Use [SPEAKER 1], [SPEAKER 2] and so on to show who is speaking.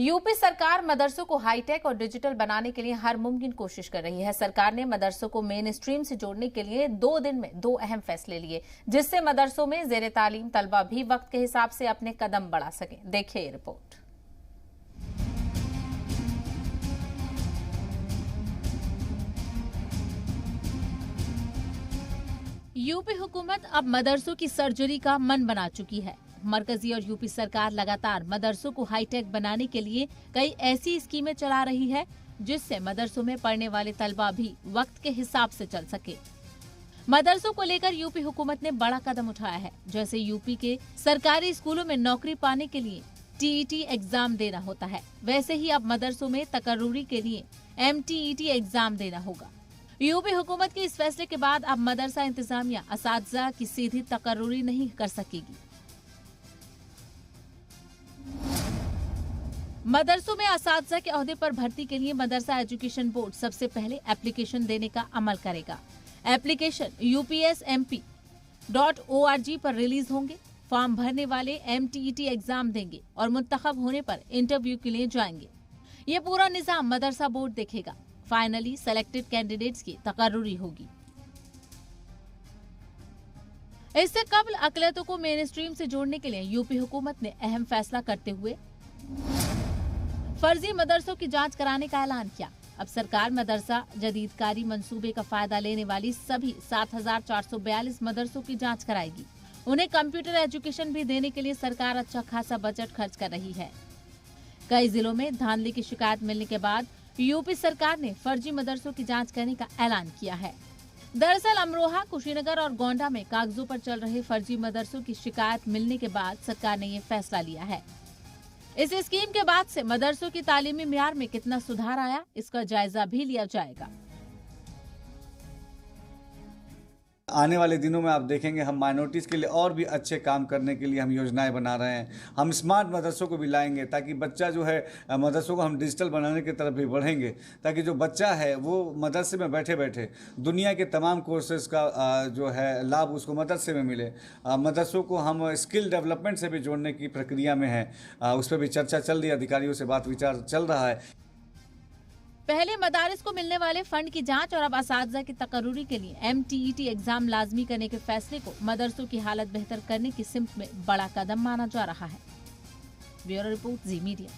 [SPEAKER 1] UP सरकार मदरसों को हाईटेक और डिजिटल बनाने के लिए हर मुमकिन कोशिश कर रही है। सरकार ने मदरसों को मेन स्ट्रीम से जोड़ने के लिए 2 दिन में 2 अहम फैसले लिए, जिससे मदरसों में जेर तालीम तलबा भी वक्त के हिसाब से अपने कदम बढ़ा सकें। देखिए ये रिपोर्ट। यूपी हुकूमत अब मदरसों की सर्जरी का मन बना चुकी है। मरकजी और यूपी सरकार लगातार मदरसों को हाईटेक बनाने के लिए कई ऐसी स्कीमें चला रही है, जिससे मदरसों में पढ़ने वाले तलबा भी वक्त के हिसाब से चल सके। मदरसों को लेकर यूपी हुकूमत ने बड़ा कदम उठाया है। जैसे यूपी के सरकारी स्कूलों में नौकरी पाने के लिए टीईटी एग्जाम देना होता है, वैसे ही अब मदरसों में तकर्रुरी के लिए एमटीईटी एग्जाम देना होगा। यूपी हुकूमत के इस फैसले के बाद अब मदरसा इंतजामिया असातिज़ा की सीधी तकर्रुरी नहीं कर सकेगी। मदरसों में असातिज़ा के ओहदे पर भर्ती के लिए मदरसा एजुकेशन बोर्ड सबसे पहले एप्लीकेशन देने का अमल करेगा। एप्लीकेशन upsmp.org पर रिलीज होंगे। फॉर्म भरने वाले एमटीईटी एग्जाम देंगे और मुंतखब होने पर इंटरव्यू के लिए जाएंगे। ये पूरा निजाम मदरसा बोर्ड देखेगा। फाइनली सेलेक्टेड कैंडिडेट्स की तकर्रुरी होगी। इससे कबल अकलियतों को मेन स्ट्रीम से जोड़ने के लिए यूपी हुकूमत ने अहम फैसला करते हुए फर्जी मदरसों की जांच कराने का ऐलान किया। अब सरकार मदरसा जदीदकारी मंसूबे का फायदा लेने वाली सभी 7,442 मदरसों की जांच कराएगी। उन्हें कंप्यूटर एजुकेशन भी देने के लिए सरकार अच्छा खासा बजट खर्च कर रही है। कई जिलों में धांधली की शिकायत मिलने के बाद यूपी सरकार ने फर्जी मदरसों की जांच करने का ऐलान किया है। दरअसल अमरोहा, कुशीनगर और गोंडा में कागजों पर चल रहे फर्जी मदरसों की शिकायत मिलने के बाद सरकार ने ये फैसला लिया है। इस स्कीम के बाद से मदरसों की तालीमी मियार में कितना सुधार आया, इसका जायजा भी लिया जाएगा।
[SPEAKER 2] आने वाले दिनों में आप देखेंगे हम माइनॉरिटीज़ के लिए और भी अच्छे काम करने के लिए हम योजनाएं बना रहे हैं। हम स्मार्ट मदरसों को भी लाएंगे ताकि बच्चा जो है मदरसों को हम डिजिटल बनाने की तरफ भी बढ़ेंगे, ताकि जो बच्चा है वो मदरसे में बैठे बैठे दुनिया के तमाम कोर्सेज का जो है लाभ उसको मदरसे में मिले। मदरसों को हम स्किल डेवलपमेंट से भी जोड़ने की प्रक्रिया में है, उस पर भी चर्चा चल रही है, अधिकारियों से बात विचार चल रहा है।
[SPEAKER 1] पहले मदारिस को मिलने वाले फंड की जांच और अब असातिज़ा की तकर्रुरी के लिए एमटीईटी एग्जाम लाजमी करने के फैसले को मदरसों की हालत बेहतर करने की सिमत में बड़ा कदम माना जा रहा है। ब्यूरो रिपोर्ट, जी मीडिया।